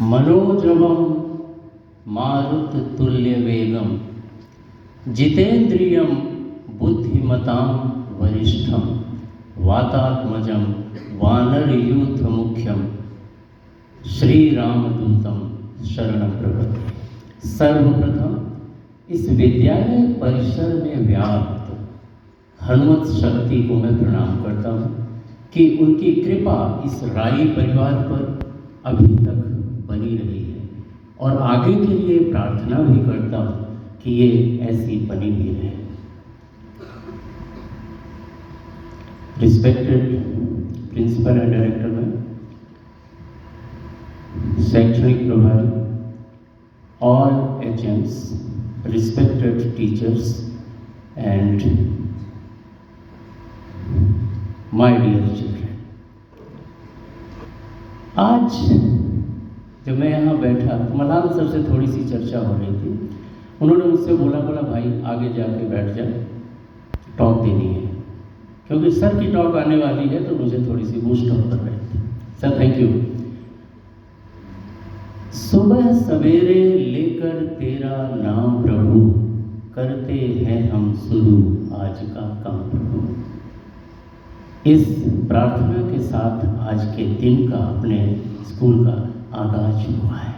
मनोजवम मारुततुल्यवेगम जितेन्द्रियं बुद्धिमतां वरिष्ठं वातात्मजं वानरयूथमुख्यं श्रीरामदूतं शरणं प्रपद्ये। सर्वप्रथम इस विद्यालय परिसर में व्याप्त हनुमत शक्ति को मैं प्रणाम करता हूँ कि उनकी कृपा इस राई परिवार पर अभी तक बनी रही है और आगे के लिए प्रार्थना भी करता हूँ कि ये ऐसी बनी भी रहे। Respected principal and director ma'am, शैक्षणिक प्रभारी, all HMs, respected teachers and my dear children, आज जब मैं यहाँ बैठा तो मलान सर से थोड़ी सी चर्चा हो रही थी। उन्होंने मुझसे बोला भाई आगे जाके बैठ जा, टॉक देनी है, क्योंकि सर की टॉक आने वाली है तो मुझे थोड़ी सी बूस्ट अप कर रहे थे। Sir thank you. सुबह सवेरे लेकर तेरा नाम प्रभु, करते हैं हम शुरू आज का काम प्रभु। इस प्रार्थना के साथ आज के दिन का अपने स्कूल का आगाज हुआ है।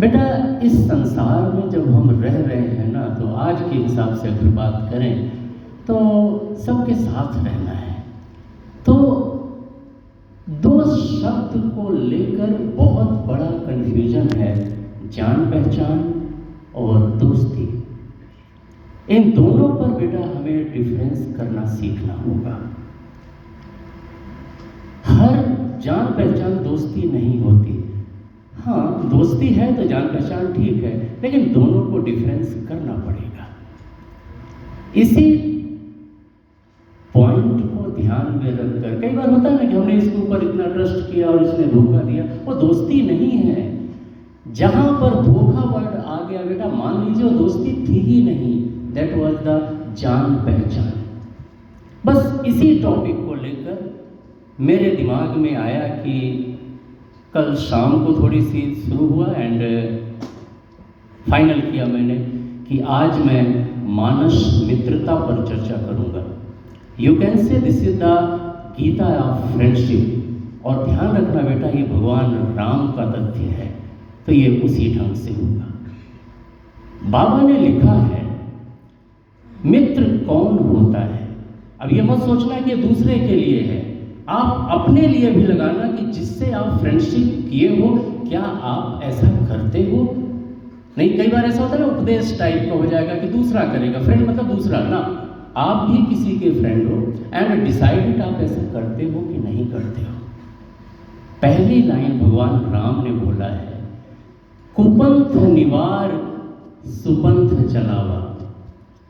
बेटा इस संसार में जब हम रह रहे हैं ना, तो आज के हिसाब से अगर बात करें तो सबके साथ रहना है। तो दो शब्द को लेकर बहुत बड़ा कन्फ्यूजन है, जान पहचान और दोस्ती। इन दोनों पर बेटा हमें डिफरेंस करना सीखना होगा। हर जान पहचान दोस्ती नहीं होती। हाँ, दोस्ती है तो जान पहचान ठीक है, लेकिन दोनों को डिफरेंस करना पड़ेगा। इसी पॉइंट को ध्यान में रखकर, कई बार होता है ना कि हमने इसके ऊपर इतना ट्रस्ट किया और इसने धोखा दिया, वो दोस्ती नहीं है। जहां पर धोखा वर्ड आ गया बेटा, मान लीजिए वो दोस्ती थी ही नहीं, दैट वाज द जान पहचान। बस इसी टॉपिक को लेकर मेरे दिमाग में आया कि कल शाम को थोड़ी सी शुरू हुआ एंड फाइनल किया मैंने कि आज मैं मानस मित्रता पर चर्चा करूंगा। You can say this is the Gita of friendship. और ध्यान रखना बेटा, ये भगवान राम का तथ्य है, तो ये उसी ढंग से होगा। बाबा ने लिखा है, मित्र कौन होता है। अब ये मत सोचना कि दूसरे के लिए है, आप अपने लिए भी लगाना कि जिससे आप फ्रेंडशिप किए हो, क्या आप ऐसा करते हो। नहीं, कई बार ऐसा होता है ना, उपदेश टाइप का हो जाएगा कि दूसरा करेगा। फ्रेंड मतलब दूसरा ना, आप भी किसी के फ्रेंड हो एंड डिसाइडेड आप ऐसा करते हो कि नहीं करते हो। पहली लाइन भगवान राम ने बोला है, कुपंथ निवार सुपंथ चलावा,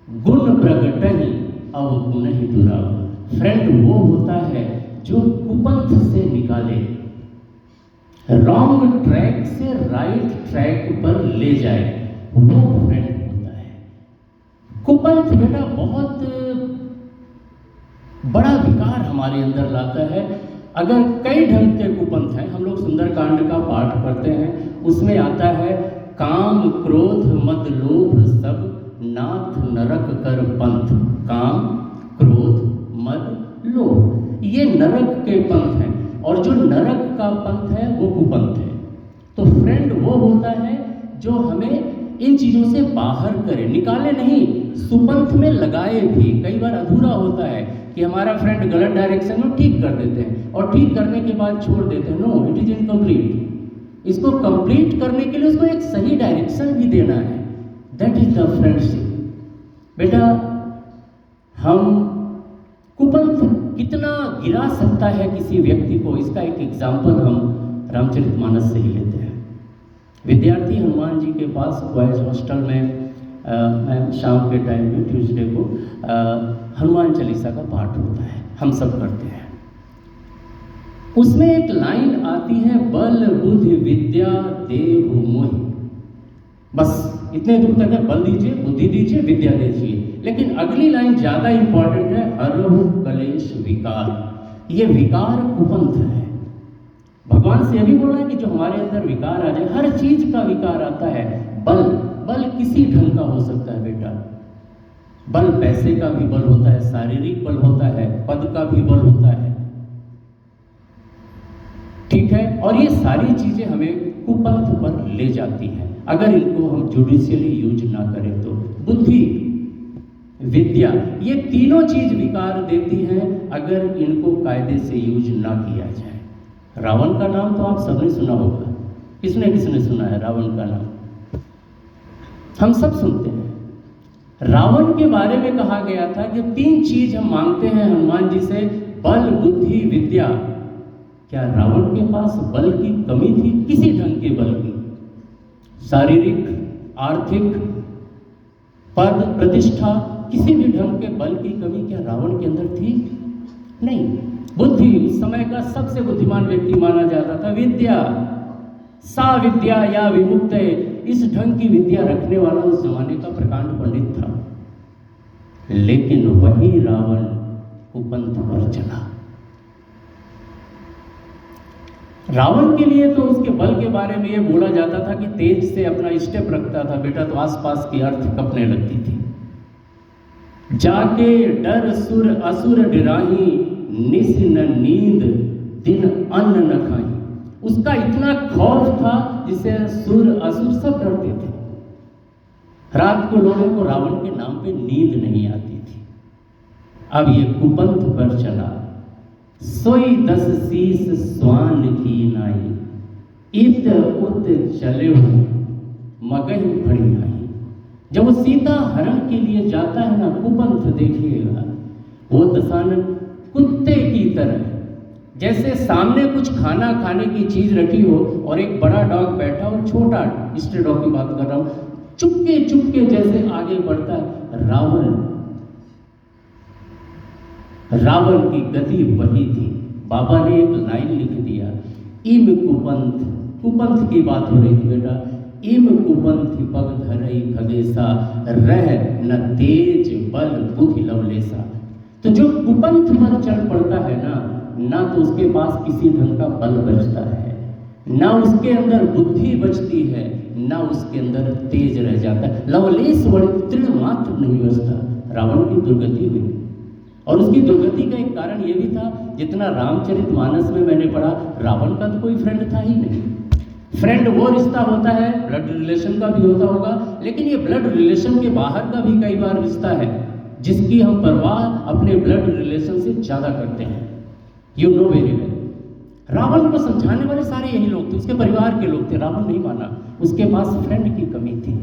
गुण प्रगटहि अवगुणहि दुरावा। फ्रेंड वो होता है जो कुपंथ से निकाले, रॉन्ग ट्रैक से राइट ट्रैक पर ले जाए, वो फ्रेंड होता है। कुपंथ बेटा बहुत बड़ा विकार हमारे अंदर लाता है। अगर कई ढंग के कुपंथ हैं, हम लोग सुंदरकांड का पाठ करते हैं, उसमें आता है काम क्रोध मद लोभ सब नाथ नरक कर पंथ। काम क्रोध मद लोभ, ये नरक के पंथ हैं, और जो नरक का पंथ है वो कुपंथ है। तो फ्रेंड वो होता है जो हमें इन चीज़ों से बाहर करे, निकाले नहीं, सुपंथ में लगाए भी। कई बार अधूरा होता है कि हमारा फ्रेंड गलत डायरेक्शन में ठीक कर देते हैं और ठीक करने के बाद छोड़ देते हैं। No, it is incomplete. इसको कंप्लीट करने के लिए उसको एक सही डायरेक्शन भी देना है। That is the friendship. बेटा हम कुपंथ कितना गिरा सकता है किसी व्यक्ति को, इसका एक एग्जाम्पल हम रामचरितमानस से ही लेते हैं। विद्यार्थी हनुमान जी के पास बॉयज हॉस्टल में मैं शाम के टाइम में ट्यूसडे को हनुमान चालीसा का पाठ होता है, हम सब करते हैं। उसमें एक लाइन आती है, बल बुद्धि विद्या देहु मोहि। बस इतने दूर तक है, बल दीजिए, बुद्धि दीजिए, विद्या दीजिए। लेकिन अगली लाइन ज्यादा इंपॉर्टेंट है, हरहु कलेश विकार। ये विकार कुपंथ है। भगवान से यह भी बोल रहा है कि जो हमारे अंदर विकार आ जाए, हर चीज का विकार आता है। बल, बल किसी ढंग का हो सकता है बेटा। बल पैसे का भी बल होता है, शारीरिक बल होता है, पद का भी बल होता है, ठीक है। और ये सारी चीजें हमें कुपंथ पर ले जाती हैं अगर इनको हम जुडिशियली यूज ना करें तो। बुद्धि, विद्या, ये तीनों चीज विकार देती हैं अगर इनको कायदे से यूज ना किया जाए। रावण का नाम तो आप सबने सुना होगा, किसने किसने सुना है रावण का नाम? हम सब सुनते हैं। रावण के बारे में कहा गया था कि 3 चीज हम मांगते हैं हनुमान जी से, बल, बुद्धि, विद्या। क्या रावण के पास बल की कमी थी? किसी ढंग के बल की, शारीरिक, आर्थिक, पद, प्रतिष्ठा, किसी भी ढंग के बल की कमी क्या रावण के अंदर थी? नहीं। बुद्धि, उस समय का सबसे बुद्धिमान व्यक्ति माना जाता था। विद्या, सा विद्या या विमुक्त, इस ढंग की विद्या रखने वाला उस जमाने का प्रकांड पंडित था। लेकिन वही रावण कुपंथ पर चला। रावण के लिए तो उसके बल के बारे में यह बोला जाता था कि तेज से अपना स्टेप रखता था बेटा तो आसपास की अर्थ कपने लगती थी। जाके डर सुर असुर डिराही, निस न नींद दिन अन्न न खाई। उसका इतना खौफ था जिससे सुर असुर सब डरते थे। रात को लोगों को रावण के नाम पे नींद नहीं आती थी। अब ये कुपंथ पर चला। सोई 10 शीस स्वान की नाई, इत उत चले मगही भड़ी आई। जब वो सीता हरण के लिए जाता है ना, कुपंथ देखिएगा, वो दशानन कुत्ते की तरह, जैसे सामने कुछ खाना खाने की चीज रखी हो और एक बड़ा डॉग बैठा हो, छोटा स्ट्रे डॉग की बात कर रहा हूं, चुपके चुपके जैसे आगे बढ़ता है। रावण की गति वही थी। बाबा ने एक लाइन लिख दिया, इम कुपंथ, कुपंथ की बात हो रही थी बेटा, इम कुपंथ पग धरई खगेसा, रह न तेज बल बुद्धि लवलेसा। तो जो कुपंथ पर चल पड़ता है ना तो उसके पास किसी ढंग का बल बचता है, ना उसके अंदर बुद्धि बचती है, ना उसके अंदर तेज रह जाता है। लवलेश तृण मात्र नहीं बचता। रावण की दुर्गति हुई और उसकी दुर्गति का एक कारण यह भी था, जितना रामचरितमानस में मैंने पढ़ा, रावण का तो कोई फ्रेंड था ही नहीं। फ्रेंड वो रिश्ता होता है, ब्लड रिलेशन का भी होता होगा, लेकिन ये ब्लड रिलेशन के बाहर का भी कई बार रिश्ता है जिसकी हम परवाह अपने ब्लड रिलेशन से ज्यादा करते हैं। You know very well. Ravan को समझाने वाले सारे यही लोग थे, उसके परिवार के लोग थे। रावण नहीं माना, उसके पास फ्रेंड की कमी थी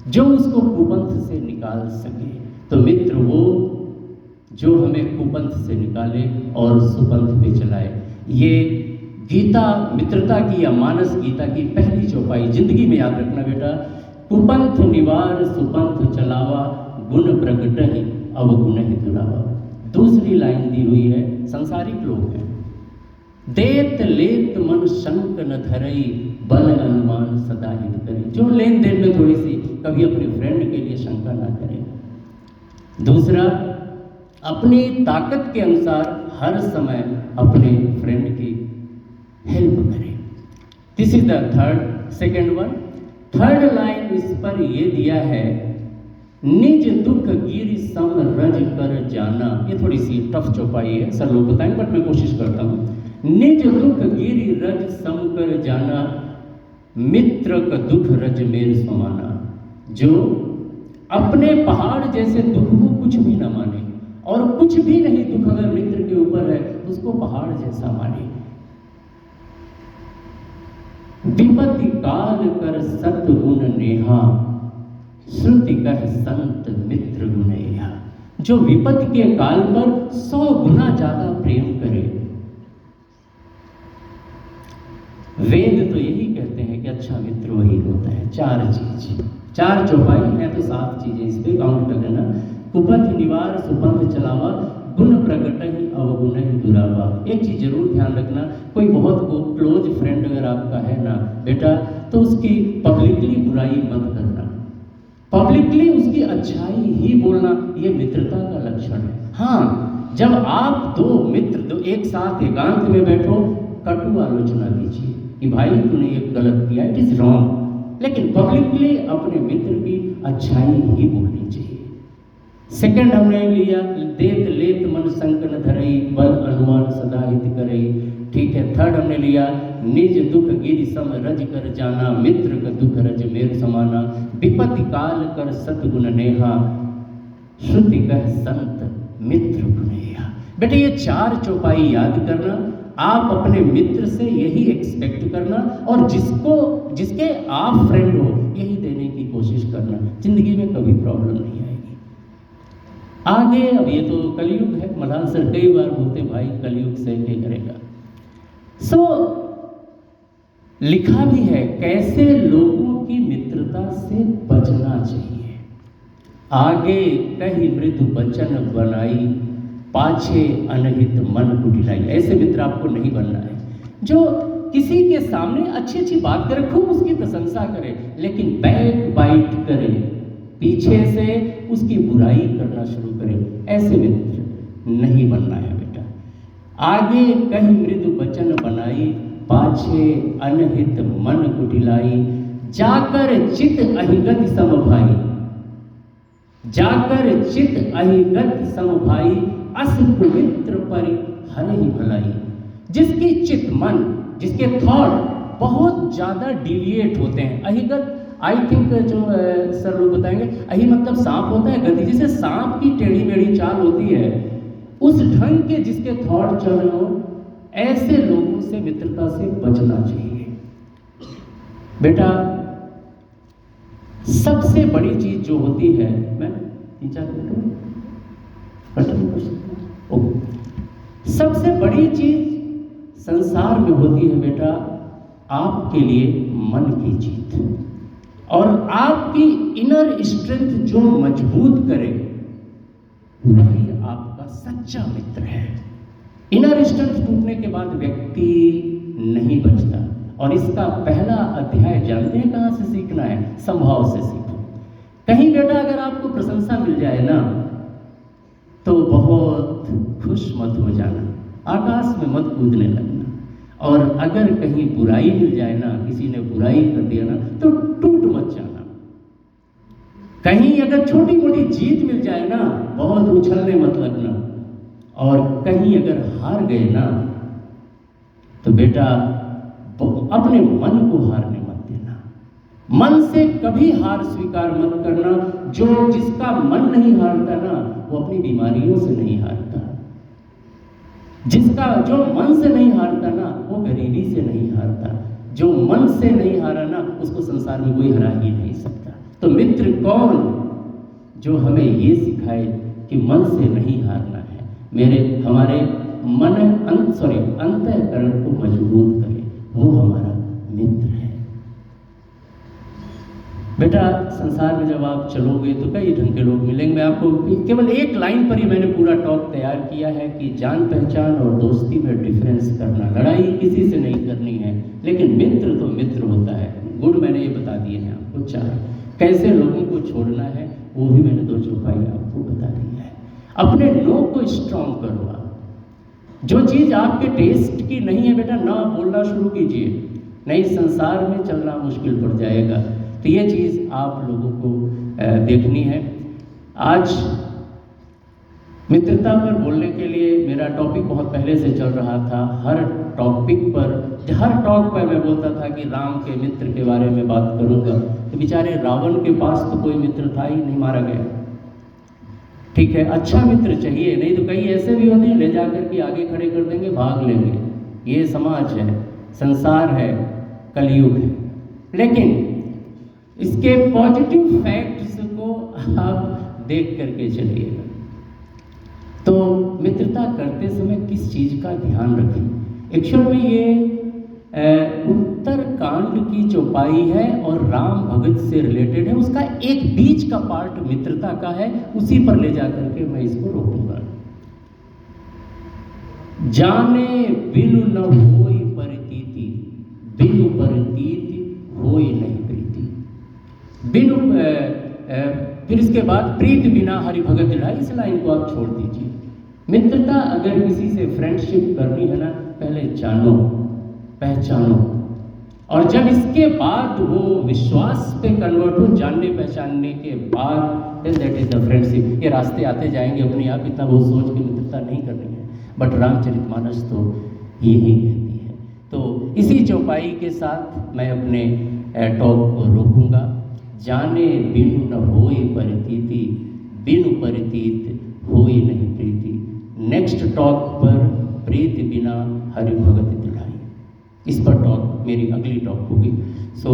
जो उसको कुपंथ से निकाल सके। तो मित्र वो जो हमें कुपंथ से निकाले और सुपंथ पे चलाए। ये गीता मित्रता की या मानस गीता की पहली चौपाई जिंदगी में याद रखना बेटा। कुपंथ निवार सुपंथ चलावा, गुण प्रगट ही अवगुण ही दुरावा। दूसरी लाइन दी हुई है, संसारिक लोग हैं, देत लेत मन शंक न धरई, बल अनुमान सदा हित करे। जो लेन देन में थोड़ी सी कभी अपने फ्रेंड के लिए शंका ना करे। दूसरा, अपनी ताकत के अनुसार हर समय अपने फ्रेंड की हेल्प करे। This is the second one. Third line इस पर ये दिया है, निज दुख गिर सम रज कर जाना। ये थोड़ी सी टफ चौपाई है, सर लोग बताएंगे बट मैं कोशिश करता हूं। निज दुख गिर रज सम कर जाना, मित्र का दुख रज मेर समाना। जो अपने पहाड़ जैसे दुख को कुछ भी न माने, और कुछ भी नहीं दुख अगर मित्र के ऊपर है उसको पहाड़ जैसा माने। विपत्ति काल कर सत गुण नेहा, श्रुति कह संत मित्र गुणेहा। जो विपत्ति के काल पर 100 गुना ज्यादा प्रेम करे। वेद तो यही कहते हैं कि अच्छा मित्र वही होता है। 4 चीज, 4 चौपाई है तो 7 चीजें इस पे काउंट कर लेना। कुपंथ निवार सुपंथ चलावा, गुण प्रगट ही अवगुण ही दुरावा। एक चीज जरूर ध्यान रखना, कोई बहुत क्लोज फ्रेंड अगर आपका है ना बेटा, तो उसकी पब्लिकली बुराई मत करना, पब्लिकली उसकी अच्छाई ही बोलना। ये मित्रता का लक्षण है। हाँ, जब आप 2 मित्र एक साथ एकांत में बैठो, कटु आलोचना कीजिए कि भाई तूने ये गलत किया, इट इज रॉन्ग, लेकिन पब्लिकली अपने मित्र की अच्छाई ही बोलनी चाहिए। सेकंड हमने लिया देत लेत मन संकन धरई बल अनुमान सदा हित करई, ठीक है। थर्ड हमने लिया निज दुख गिरि सम रज कर जाना, मित्र का दुख रज मेर समाना, विपत्ति काल कर सतगुण नेहा, श्रुति कह संत मित्र गुनेहा। बेटे ये 4 चौपाई याद करना, आप अपने मित्र से यही एक्सपेक्ट करना और जिसके आप फ्रेंड हो यही देने की कोशिश करना, जिंदगी में कभी प्रॉब्लम नहीं आएगी। आगे अब ये तो कलयुग है, मल्हान सर कई बार बोलते भाई कलयुग से क्या करेगा। लिखा भी है कैसे लोगों की मित्रता से बचना चाहिए। आगे कही मृदु वचन बनाई, पाछे अनहित मन कुटिलाई। ऐसे मित्र आपको नहीं बनना है जो किसी के सामने अच्छी अच्छी बात करे, खूब उसकी प्रशंसा करे, लेकिन बैक बाइट करे, पीछे से उसकी बुराई करना शुरू करे। ऐसे मित्र नहीं बनना है बेटा। आगे कही मृदु वचन बनाई, पाछे अनहित मन कुटिलाई, जाकर चित अहिगत सम भाई, जाकर चित अहिगत सम भाई, अस पवित्र परि हरहि भलाई। जिसकी चित मन, जिसके थॉट बहुत ज़्यादा डिविएट होते हैं, अहिगत आई थिंक जो सर लोग बताएंगे, अहि मतलब सांप होता है, गति जैसे सांप की टेढ़ी मेढ़ी चाल होती है, उस ढंग के जिसके थॉट चल रहे हो, ऐसे लोगों से मित्रता से बचना चाहिए। बेटा सबसे बड़ी चीज जो होती है, मैं 3-4 मिनट सबसे बड़ी चीज संसार में होती है बेटा आपके लिए मन की जीत। और आपकी इनर स्ट्रेंथ जो मजबूत करे वही आपका सच्चा मित्र है। इनर स्ट्रेंथ टूटने के बाद व्यक्ति नहीं बचता। और इसका पहला अध्याय जानते हैं कहाँ से सीखना है? संभाव से सीखो। कहीं बेटा अगर आपको प्रशंसा मिल जाए ना तो बहुत खुश मत हो जाना, आकाश में मत कूदने लगना। और अगर कहीं बुराई मिल जाए ना, किसी ने बुराई कर दिया ना, तो टूट मत जाना। कहीं अगर छोटी मोटी जीत मिल जाए ना, बहुत उछलने मत लगना। और कहीं अगर हार गए ना तो बेटा अपने मन को हारने मत देना। मन से कभी हार स्वीकार मत करना। जिसका मन नहीं हारता ना वो अपनी बीमारियों से नहीं हारता। जो मन से नहीं हारता ना वो गरीबी से नहीं हारता। जो मन से नहीं हारा ना उसको संसार में कोई हरा ही नहीं सकता। तो मित्र कौन जो हमें ये सिखाए कि मन से नहीं हारना है, हमारे अंतःकरण को मजबूत करे, वो हमारा मित्र है। बेटा संसार में जब आप चलोगे तो कई ढंग के लोग मिलेंगे। मैं आपको केवल एक लाइन पर ही मैंने पूरा टॉक तैयार किया है कि जान पहचान और दोस्ती में डिफरेंस करना। लड़ाई किसी से नहीं करनी है, लेकिन मित्र तो मित्र होता है। गुड मैंने ये बता दिए हैं आपको 4। कैसे लोगों को छोड़ना है वो भी मैंने 2 चौपाई आपको बता दी है। अपने नो को स्ट्रॉन्ग करो। जो चीज़ आपके टेस्ट की नहीं है बेटा ना बोलना शुरू कीजिए, नहीं संसार में चलना मुश्किल पड़ जाएगा। तो ये चीज़ आप लोगों को देखनी है। आज मित्रता पर बोलने के लिए मेरा टॉपिक बहुत पहले से चल रहा था। हर टॉक पर मैं बोलता था कि राम के मित्र के बारे में बात करूंगा, तो बेचारे रावण के पास तो कोई मित्र था ही नहीं, मारा गया। ठीक है, अच्छा मित्र चाहिए, नहीं तो कई ऐसे भी होते हैं ले जाकर के आगे खड़े कर देंगे, भाग लेंगे। ये समाज है, संसार है, कलयुग है। लेकिन इसके पॉजिटिव फैक्ट्स को आप देख करके चलिएगा। तो मित्रता करते समय किस चीज़ का ध्यान रखें? एक्चुअल में ये उत्तरकांड की चौपाई है और राम भगत से रिलेटेड है। उसका एक बीच का पार्ट मित्रता का है, उसी पर ले जाकर के मैं इसको रोकूंगा। जाने बिनु न होई परितीति, बिनु परितीति होई नहीं प्रीति। बिनु फिर इसके बाद प्रीत बिना हरि भगत दृढ़ाई। इस लाइन को आप छोड़ दीजिए। मित्रता अगर किसी से फ्रेंडशिप करनी है ना, पहले जानो पहचानो। और जब इसके बाद वो विश्वास पे कन्वर्ट हो, जानने पहचानने के बाद, then that is the friendship. ये रास्ते आते जाएंगे अपने आप, इतना वो सोच के मित्रता नहीं करनी है, बट रामचरितमानस तो यही कहती है। तो इसी चौपाई के साथ मैं अपने टॉक को रोकूंगा। जाने बिनु न होई परितीति, बिनु परितीत होई नहीं प्रीति। नेक्स्ट टॉक पर प्रीति बिना हरि भगति दिलाई, इस पर टॉक मेरी अगली टॉक होगी। सो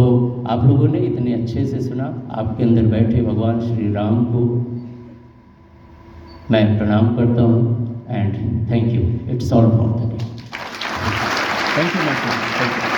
आप लोगों ने इतने अच्छे से सुना, आपके अंदर बैठे भगवान श्री राम को मैं प्रणाम करता हूँ and thank you. It's all for the day. Thank you.